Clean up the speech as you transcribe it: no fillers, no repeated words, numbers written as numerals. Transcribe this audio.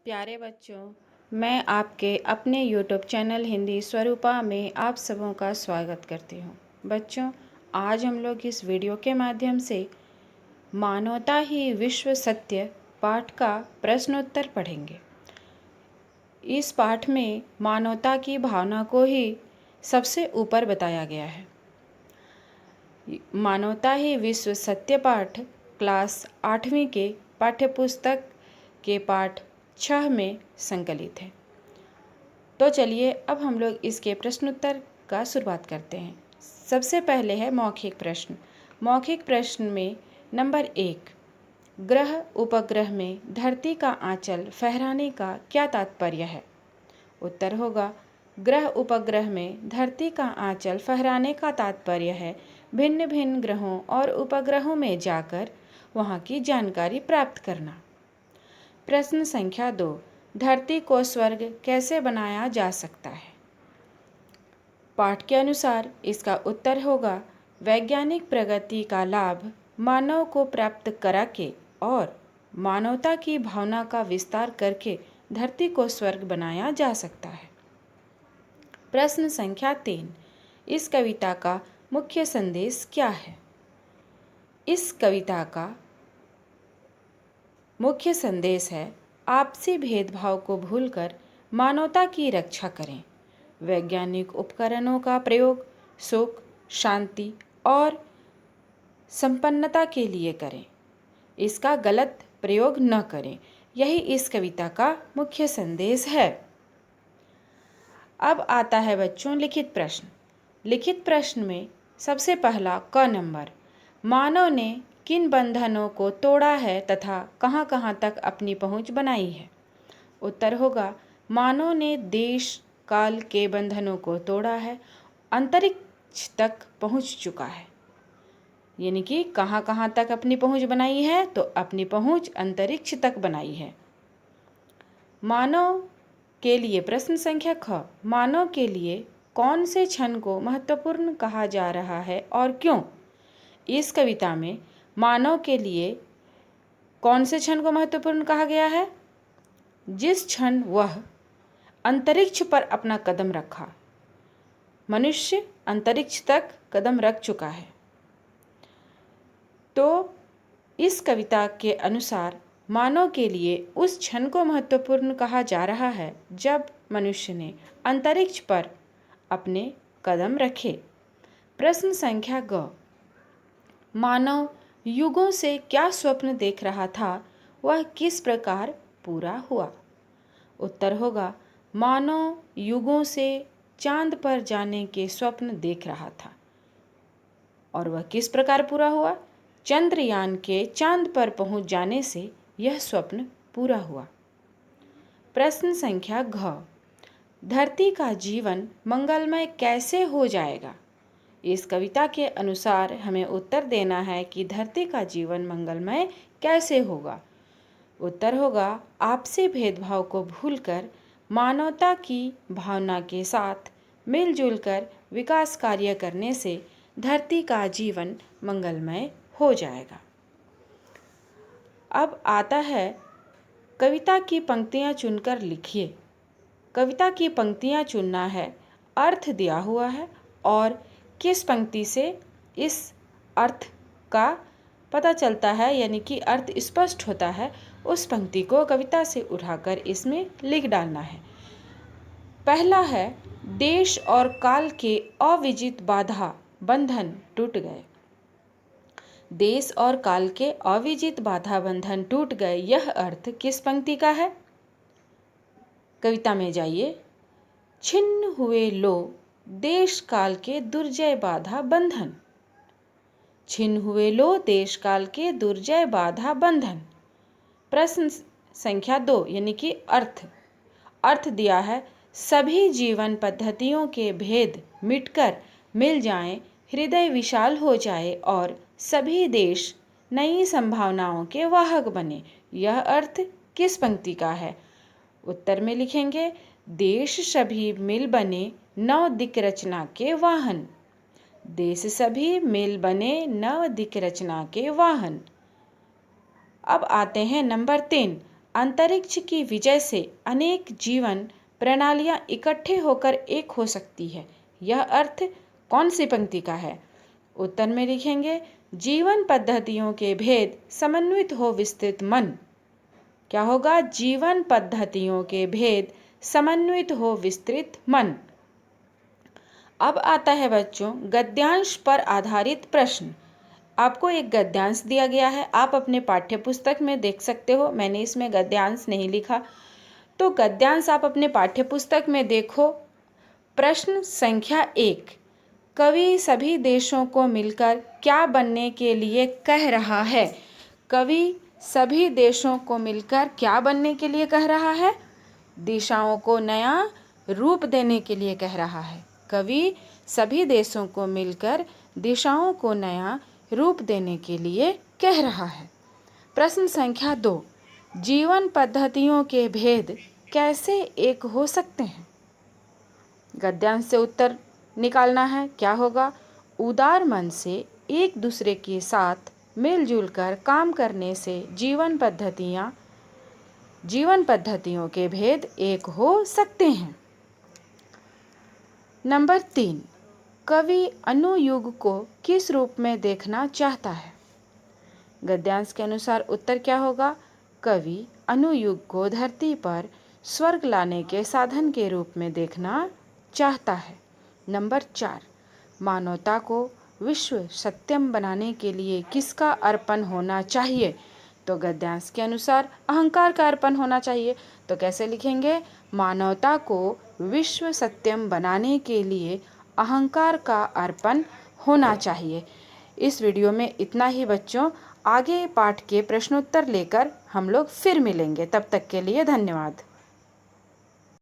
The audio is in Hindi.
प्यारे बच्चों, मैं आपके अपने YouTube चैनल हिंदी स्वरूपा में आप सबों का स्वागत करती हूँ। बच्चों, आज हम लोग इस वीडियो के माध्यम से मानवता ही विश्व सत्य पाठ का प्रश्नोत्तर पढ़ेंगे। इस पाठ में मानवता की भावना को ही सबसे ऊपर बताया गया है। मानवता ही विश्व सत्य पाठ क्लास 8वीं के पाठ्यपुस्तक के पाठ 6 में संकलित है। तो चलिए अब हम लोग इसके प्रश्नोत्तर का शुरुआत करते हैं। सबसे पहले है मौखिक प्रश्न। मौखिक प्रश्न में नंबर 1, ग्रह उपग्रह में धरती का आंचल फहराने का क्या तात्पर्य है? उत्तर होगा, ग्रह उपग्रह में धरती का आंचल फहराने का तात्पर्य है भिन्न भिन्न ग्रहों और उपग्रहों में जाकर वहाँ की जानकारी प्राप्त करना। प्रश्न संख्या 2, धरती को स्वर्ग कैसे बनाया जा सकता है? पाठ के अनुसार इसका उत्तर होगा, वैज्ञानिक प्रगति का लाभ मानव को प्राप्त करा के और मानवता की भावना का विस्तार करके धरती को स्वर्ग बनाया जा सकता है। प्रश्न संख्या 3, इस कविता का मुख्य संदेश क्या है? इस कविता का मुख्य संदेश है, आपसी भेदभाव को भूलकर मानवता की रक्षा करें। वैज्ञानिक उपकरणों का प्रयोग सुख, शांति और संपन्नता के लिए करें। इसका गलत प्रयोग न करें। यही इस कविता का मुख्य संदेश है। अब आता है बच्चों लिखित प्रश्न। लिखित प्रश्न में सबसे पहला क नंबर, मानव ने किन बंधनों को तोड़ा है तथा कहाँ कहाँ तक अपनी पहुँच बनाई है? उत्तर होगा, मानव ने देश काल के बंधनों को तोड़ा है, अंतरिक्ष तक पहुँच चुका है। यानी कि कहाँ कहाँ तक अपनी पहुँच बनाई है? तो अपनी पहुँच अंतरिक्ष तक बनाई है। मानव के लिए प्रश्न संख्या ख, मानव के लिए कौन से क्षण को महत्वपूर्ण कहा जा रहा है और क्यों? इस कविता में मानव के लिए कौन से क्षण को महत्वपूर्ण कहा गया है? जिस क्षण वह अंतरिक्ष पर अपना कदम रखा। मनुष्य अंतरिक्ष तक कदम रख चुका है। तो इस कविता के अनुसार मानव के लिए उस क्षण को महत्वपूर्ण कहा जा रहा है जब मनुष्य ने अंतरिक्ष पर अपने कदम रखे। प्रश्न संख्या ग, मानव युगों से क्या स्वप्न देख रहा था, वह किस प्रकार पूरा हुआ? उत्तर होगा, मानव युगों से चांद पर जाने के स्वप्न देख रहा था और वह किस प्रकार पूरा हुआ? चंद्रयान के चांद पर पहुंच जाने से यह स्वप्न पूरा हुआ। प्रश्न संख्या घ, धरती का जीवन मंगलमय कैसे हो जाएगा? इस कविता के अनुसार हमें उत्तर देना है कि धरती का जीवन मंगलमय कैसे होगा। उत्तर होगा, आपसी भेदभाव को भूलकर मानवता की भावना के साथ मिलजुल कर विकास कार्य करने से धरती का जीवन मंगलमय हो जाएगा। अब आता है, कविता की पंक्तियाँ चुनकर लिखिए। कविता की पंक्तियाँ चुनना है, अर्थ दिया हुआ है और किस पंक्ति से इस अर्थ का पता चलता है, यानी कि अर्थ स्पष्ट होता है, उस पंक्ति को कविता से उठाकर इसमें लिख डालना है। पहला है, देश और काल के अविजित बाधा बंधन टूट गए। देश और काल के अविजित बाधा बंधन टूट गए, यह अर्थ किस पंक्ति का है? कविता में जाइए। छिन्न हुए लो देश काल के दुर्जय बाधा बंधन। छिन्न हुए लो देश काल के दुर्जय बाधा बंधन। प्रश्न संख्या 2, यानी कि अर्थ दिया है, सभी जीवन पद्धतियों के भेद मिटकर मिल जाएं, हृदय विशाल हो जाए और सभी देश नई संभावनाओं के वाहक बने। यह अर्थ किस पंक्ति का है? उत्तर में लिखेंगे, देश सभी मिल बने नव दिक् रचना के वाहन। देश सभी मिल बने नव दिक् रचना के वाहन। अब आते हैं नंबर 3, अंतरिक्ष की विजय से अनेक जीवन प्रणालियां इकट्ठे होकर एक हो सकती है। यह अर्थ कौन सी पंक्ति का है? उत्तर में लिखेंगे जीवन पद्धतियों के भेद समन्वित हो विस्तृत मन। क्या होगा? जीवन पद्धतियों के भेद समन्वित हो विस्तृत मन। अब आता है बच्चों गद्यांश पर आधारित प्रश्न। आपको एक गद्यांश दिया गया है, आप अपने पाठ्य पुस्तक में देख सकते हो। मैंने इसमें गद्यांश नहीं लिखा, तो गद्यांश आप अपने पाठ्य पुस्तक में देखो। प्रश्न संख्या 1, कवि सभी देशों को मिलकर क्या बनने के लिए कह रहा है? कवि सभी देशों को मिलकर क्या बनने के लिए कह रहा है? दिशाओं को नया रूप देने के लिए कह रहा है। कवि सभी देशों को मिलकर दिशाओं को नया रूप देने के लिए कह रहा है। प्रश्न संख्या 2, जीवन पद्धतियों के भेद कैसे एक हो सकते हैं? गद्यांश से उत्तर निकालना है। क्या होगा? उदार मन से एक दूसरे के साथ मिलजुल कर काम करने से जीवन पद्धतियों के भेद एक हो सकते हैं। नंबर 3, कवि अनुयुग को किस रूप में देखना चाहता है? गद्यांश के अनुसार उत्तर क्या होगा? कवि अनुयुग को धरती पर स्वर्ग लाने के साधन के रूप में देखना चाहता है। नंबर 4, मानवता को विश्व सत्यम बनाने के लिए किसका अर्पण होना चाहिए? तो गद्यांश के अनुसार अहंकार का अर्पण होना चाहिए। तो कैसे लिखेंगे? मानवता को विश्व सत्यम बनाने के लिए अहंकार का अर्पण होना चाहिए। इस वीडियो में इतना ही बच्चों। आगे पाठ के प्रश्नोत्तर लेकर हम लोग फिर मिलेंगे। तब तक के लिए धन्यवाद।